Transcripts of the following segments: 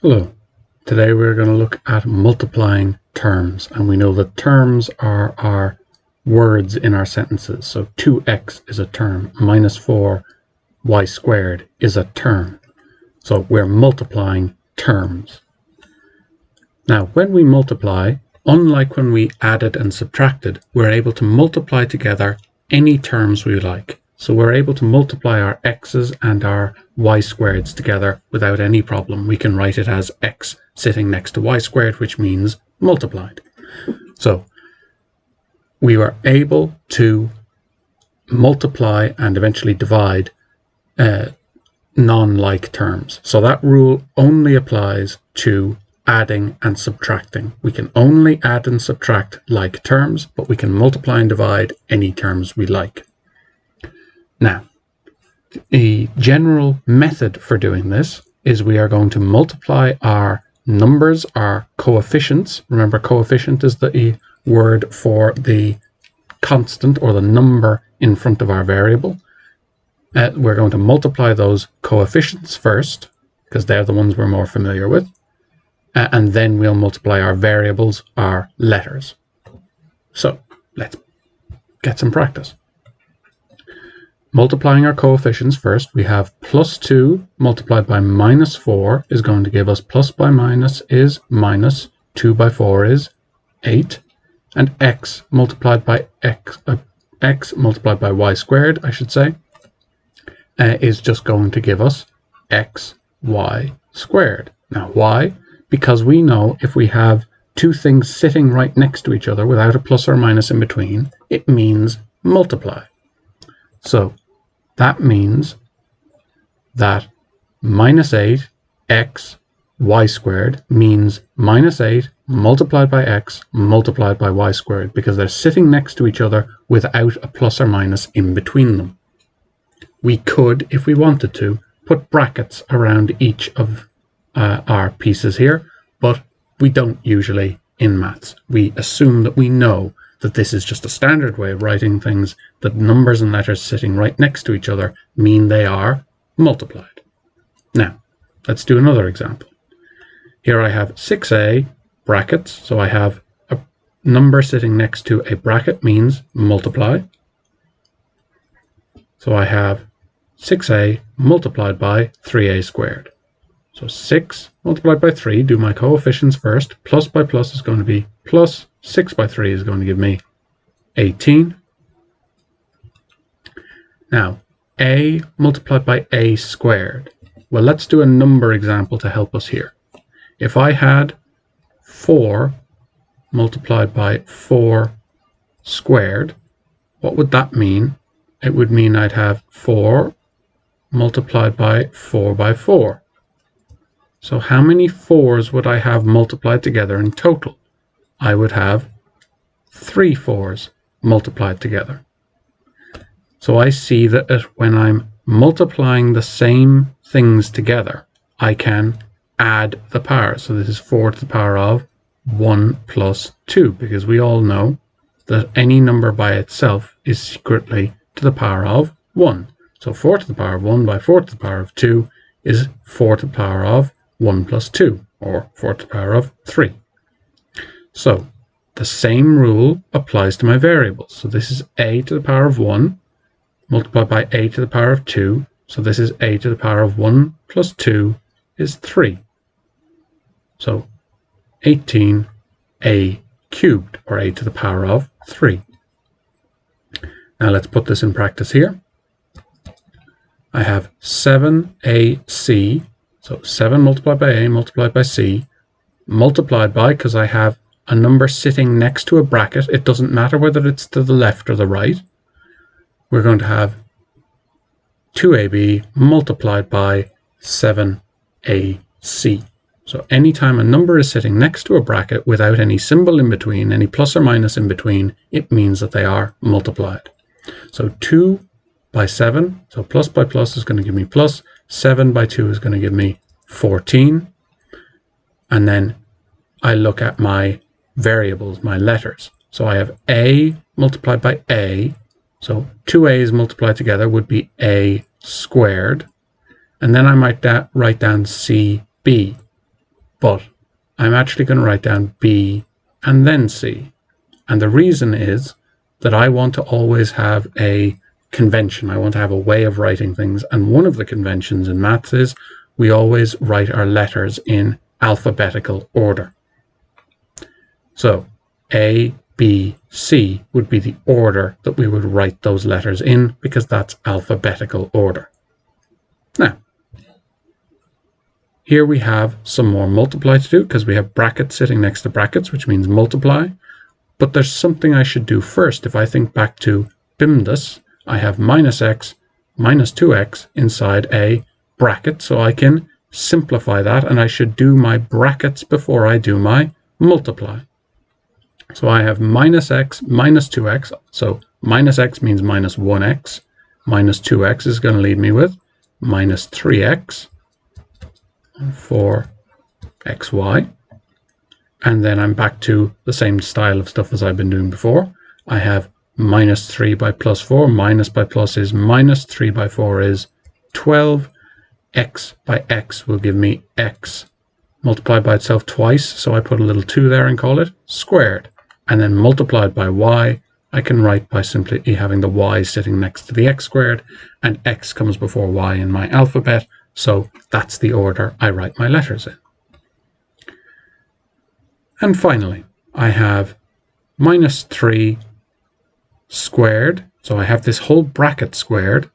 Hello. Today we're going to look at multiplying terms, and we know that terms are our words in our sentences. So 2x is a term, minus 4y squared is a term. So we're multiplying terms. Now when we multiply, unlike when we added and subtracted, we're able to multiply together any terms we like. So we're able to multiply our x's and our y squareds together without any problem. We can write it as x sitting next to y squared, which means multiplied. So we were able to multiply and eventually divide non-like terms. So that rule only applies to adding and subtracting. We can only add and subtract like terms, but we can multiply and divide any terms we like. Now, the general method for doing this is we are going to multiply our numbers, our coefficients. Remember, coefficient is the word for the constant or the number in front of our variable. We're going to multiply those coefficients first, because they're the ones we're more familiar with. And then we'll multiply our variables, our letters. So let's get some practice. Multiplying our coefficients first, we have plus 2 multiplied by minus 4 is going to give us plus by minus is minus, 2 by 4 is 8, and x multiplied by x multiplied by y squared, I should say, is just going to give us xy squared. Now why? Because we know if we have two things sitting right next to each other without a plus or minus in between, it means multiply. So that means that minus 8x y squared means minus 8 multiplied by x multiplied by y squared, because they're sitting next to each other without a plus or minus in between them. We could, if we wanted to, put brackets around each of our pieces here, but we don't usually in maths. We assume that we know that this is just a standard way of writing things, that numbers and letters sitting right next to each other mean they are multiplied. Now, let's do another example. Here I have 6a brackets, so I have a number sitting next to a bracket means multiply. So I have 6a multiplied by 3a squared. So 6 multiplied by 3, do my coefficients first. Plus by plus is going to be plus 6 by 3 is going to give me 18. Now, a multiplied by a squared. Well, let's do a number example to help us here. If I had 4 multiplied by 4 squared, what would that mean? It would mean I'd have 4 multiplied by 4. So how many 4s would I have multiplied together in total? I would have 3 4s multiplied together. So I see that when I'm multiplying the same things together, I can add the power. So this is 4 to the power of 1 plus 2, because we all know that any number by itself is secretly to the power of 1. So 4 to the power of 1 by 4 to the power of 2 is 4 to the power of 1 plus 2, or 4 to the power of 3. So the same rule applies to my variables. So this is a to the power of 1 multiplied by a to the power of 2. So this is a to the power of 1 plus 2 is 3. So 18a cubed, or a to the power of 3. Now let's put this in practice here. I have 7ac, so 7 multiplied by a multiplied by c, multiplied by, because I have a number sitting next to a bracket, it doesn't matter whether it's to the left or the right, we're going to have 2ab multiplied by 7ac. So anytime a number is sitting next to a bracket without any symbol in between, any plus or minus in between, it means that they are multiplied. So 2 by 7, so plus by plus is going to give me plus, 7 by 2 is going to give me 14. And then I look at my variables, my letters. So I have a multiplied by a, so 2 a's multiplied together would be a squared. And then I might write down cb. but I'm actually going to write down B and then C. And the reason is that I want to always have a convention. I want to have a way of writing things. And one of the conventions in maths is we always write our letters in alphabetical order. So A, B, C would be the order that we would write those letters in, because that's alphabetical order. Now, here we have some more multiply to do, because we have brackets sitting next to brackets, which means multiply. But there's something I should do first. If I think back to BIMDAS, I have minus x minus 2x inside a bracket, so I can simplify that, and I should do my brackets before I do my multiply. So I have minus x minus 2x, so minus x means minus 1x, minus 2x is going to leave me with minus 3x for xy. And then I'm back to the same style of stuff as I've been doing before. I have minus 3 by plus 4, minus by plus is minus, 3 by 4 is 12, x by x will give me x multiplied by itself twice, so I put a little 2 there and call it squared. And then multiplied by y, I can write by simply having the y sitting next to the x squared, and x comes before y in my alphabet, so that's the order I write my letters in. And finally, I have minus 3 squared, so I have this whole bracket squared,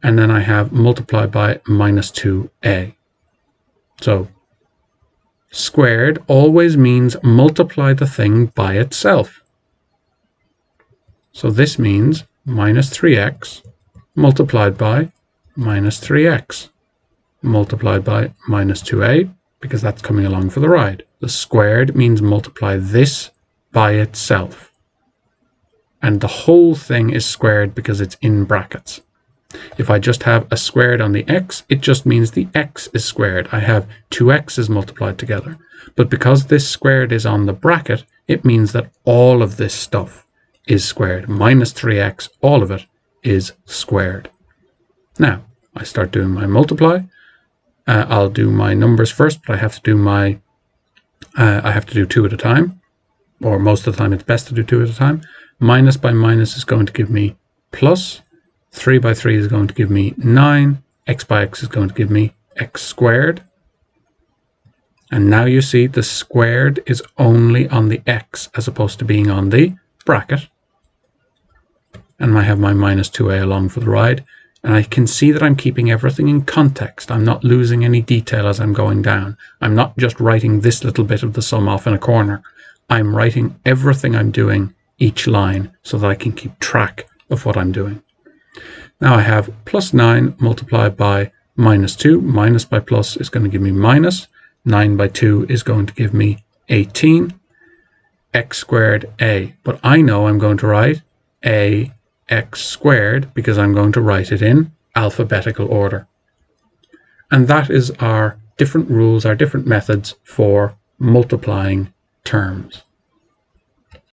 and then I have multiplied by minus 2a. So squared always means multiply the thing by itself. So this means minus 3x multiplied by minus 3x multiplied by minus 2a, because that's coming along for the ride. The squared means multiply this by itself. And the whole thing is squared because it's in brackets. If I just have a squared on the x, it just means the x is squared. I have two x's multiplied together. But because this squared is on the bracket, it means that all of this stuff is squared. Minus 3x, all of it is squared. Now, I start doing my multiply. I'll do my numbers first, but I have to do 2 at a time, or most of the time it's best to do 2 at a time. Minus by minus is going to give me plus. 3 by 3 is going to give me 9. X by x is going to give me x squared. And now you see the squared is only on the x as opposed to being on the bracket. And I have my minus 2a along for the ride. And I can see that I'm keeping everything in context. I'm not losing any detail as I'm going down. I'm not just writing this little bit of the sum off in a corner. I'm writing everything I'm doing each line so that I can keep track of what I'm doing. Now I have plus 9 multiplied by minus 2. Minus by plus is going to give me minus. 9 by 2 is going to give me 18. X squared a. But I know I'm going to write a x squared because I'm going to write it in alphabetical order. And that is our different rules, our different methods for multiplying terms.